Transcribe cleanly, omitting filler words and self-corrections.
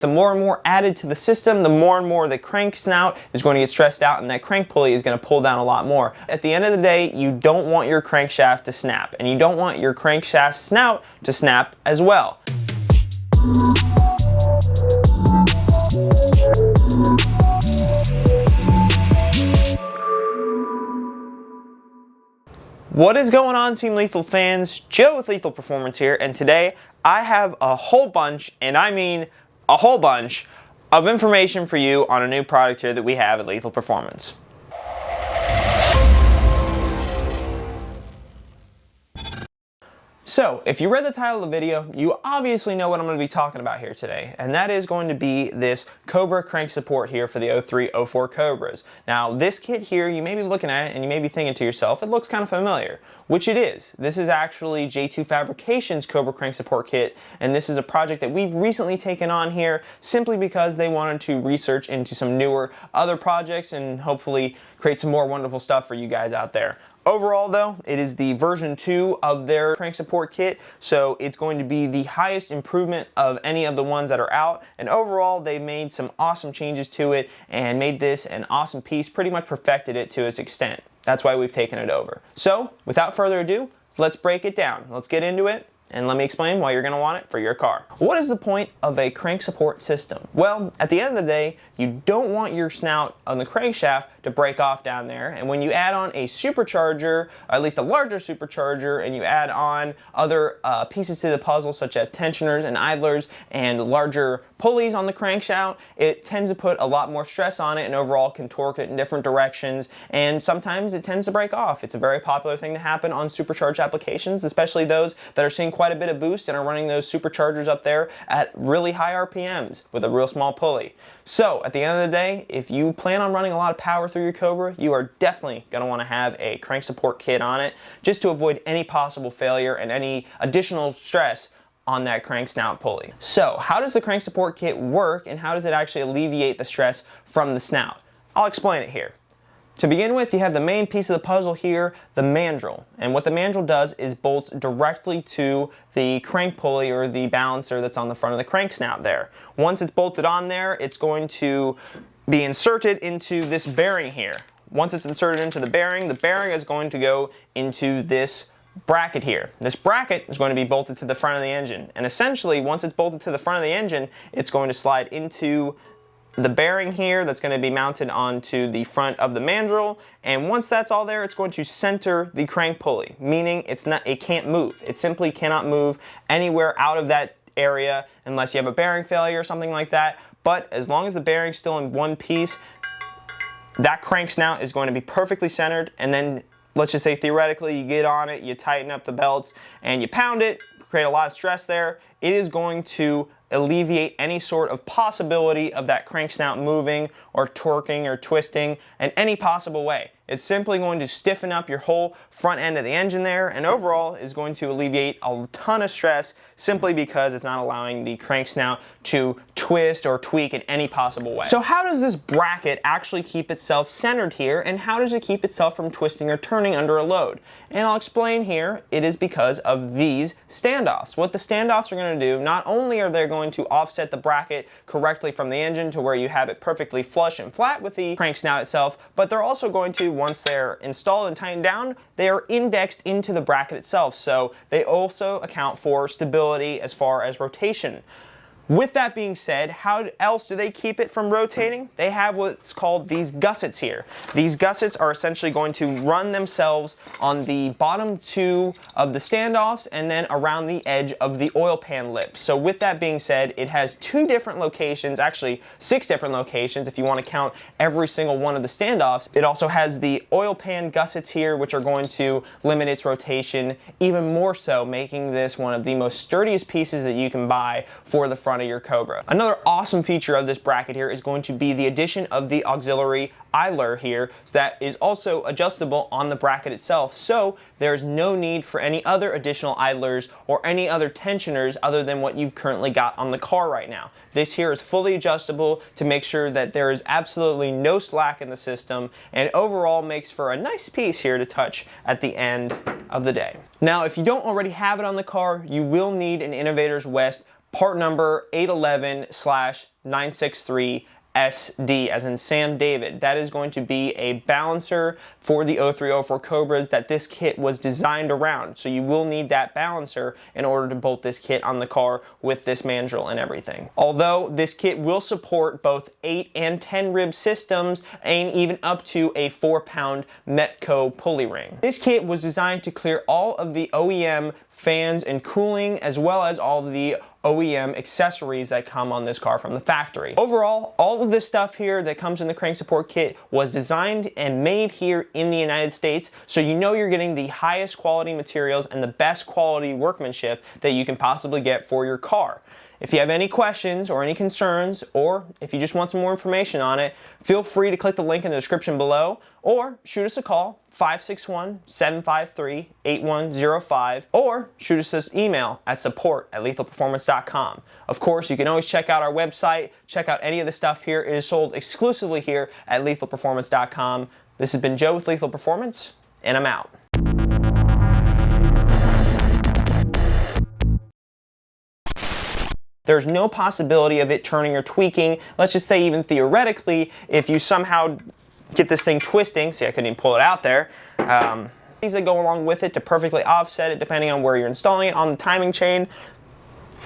The more and more added to the system, the more and more the crank snout is going to get stressed out and that crank pulley is going to pull down a lot more. At the end of the day, you don't want your crankshaft to snap, and you don't want your crankshaft snout to snap as well. What is going on, Team Lethal fans? Joe with Lethal Performance here, and today I have a whole bunch, and I mean a whole bunch, of information for you on a new product here that we have at Lethal Performance. So, if you read the title of the video, you obviously know what I'm going to be talking about here today, and that is going to be this Cobra crank support here for the 03-04 Cobras. Now, this kit here, you may be looking at it and you may be thinking to yourself, it looks kind of familiar, which it is. This is actually J2 Fabrication's Cobra crank support kit, and this is a project that we've recently taken on here simply because they wanted to research into some newer other projects and hopefully create some more wonderful stuff for you guys out there. Overall though, it is the version 2 of their crank support kit, so it's going to be the highest improvement of any of the ones that are out, and overall they made some awesome changes to it and made this an awesome piece, pretty much perfected it to its extent. That's why we've taken it over. So, without further ado, let's break it down. Let's get into it. And let me explain why you're going to want it for your car. What is the point of a crank support system? Well, at the end of the day, you don't want your snout on the crankshaft to break off down there. And when you add on a supercharger, or at least a larger supercharger, and you add on other pieces to the puzzle, such as tensioners and idlers and larger pulleys on the crankshaft, it tends to put a lot more stress on it and overall can torque it in different directions. And sometimes it tends to break off. It's a very popular thing to happen on supercharged applications, especially those that are seeing quite a bit of boost and are running those superchargers up there at really high RPMs with a real small pulley. So at the end of the day, if you plan on running a lot of power through your Cobra, you are definitely going to want to have a crank support kit on it just to avoid any possible failure and any additional stress on that crank snout pulley. So how does the crank support kit work and how does it actually alleviate the stress from the snout? I'll explain it here. To begin with, you have the main piece of the puzzle here, the mandrel. And what the mandrel does is bolts directly to the crank pulley or the balancer that's on the front of the crank snout there. Once it's bolted on there, it's going to be inserted into this bearing here. Once it's inserted into the bearing is going to go into this bracket here. This bracket is going to be bolted to the front of the engine. And essentially, once it's bolted to the front of the engine, it's going to slide into the bearing here that's going to be mounted onto the front of the mandrel, and once that's all there, it's going to center the crank pulley, meaning it can't move. It simply cannot move anywhere out of that area unless you have a bearing failure or something like that. But as long as the bearing's still in one piece, that crank snout is going to be perfectly centered, and then let's just say theoretically you get on it, you tighten up the belts, and you pound it, create a lot of stress there. It is going to alleviate any sort of possibility of that crank snout moving or torquing or twisting in any possible way. It's simply going to stiffen up your whole front end of the engine there, and overall is going to alleviate a ton of stress simply because it's not allowing the crank snout to twist or tweak in any possible way. So how does this bracket actually keep itself centered here, and how does it keep itself from twisting or turning under a load? And I'll explain here. It is because of these standoffs. What the standoffs are going to do, not only are they going to offset the bracket correctly from the engine to where you have it perfectly flush and flat with the crank snout itself, but they're also going to, once they're installed and tightened down, they are indexed into the bracket itself, so they also account for stability as far as rotation. With that being said, how else do they keep it from rotating? They have what's called these gussets here. These gussets are essentially going to run themselves on the bottom two of the standoffs and then around the edge of the oil pan lip. So with that being said, it has 2 different locations, actually 6 different locations if you want to count every single one of the standoffs. It also has the oil pan gussets here, which are going to limit its rotation even more so, making this one of the most sturdiest pieces that you can buy for the front of your Cobra. Another awesome feature of this bracket here is going to be the addition of the auxiliary idler here, so that is also adjustable on the bracket itself, so there's no need for any other additional idlers or any other tensioners other than what you've currently got on the car right now. This here is fully adjustable to make sure that there is absolutely no slack in the system, and overall makes for a nice piece here to touch at the end of the day. Now, if you don't already have it on the car, you will need an Innovator's West part number 811/963 SD, as in Sam David. That is going to be a balancer for the 0304 Cobras that this kit was designed around. So you will need that balancer in order to bolt this kit on the car with this mandrel and everything. Although this kit will support both 8 and 10 rib systems and even up to a 4-pound Metco pulley ring. This kit was designed to clear all of the OEM fans and cooling, as well as all of the OEM accessories that come on this car from the factory. Overall, all of this stuff here that comes in the crank support kit was designed and made here in the United States, so you know you're getting the highest quality materials and the best quality workmanship that you can possibly get for your car. If you have any questions or any concerns, or if you just want some more information on it, feel free to click the link in the description below, or shoot us a call, 561-753-8105, or shoot us this email at support@lethalperformance.com. Of course, you can always check out our website, check out any of the stuff here. It is sold exclusively here at lethalperformance.com. This has been Joe with Lethal Performance, and I'm out. There's no possibility of it turning or tweaking. Let's just say even theoretically, if you somehow get this thing twisting, see I couldn't even pull it out there, things that go along with it to perfectly offset it depending on where you're installing it on the timing chain.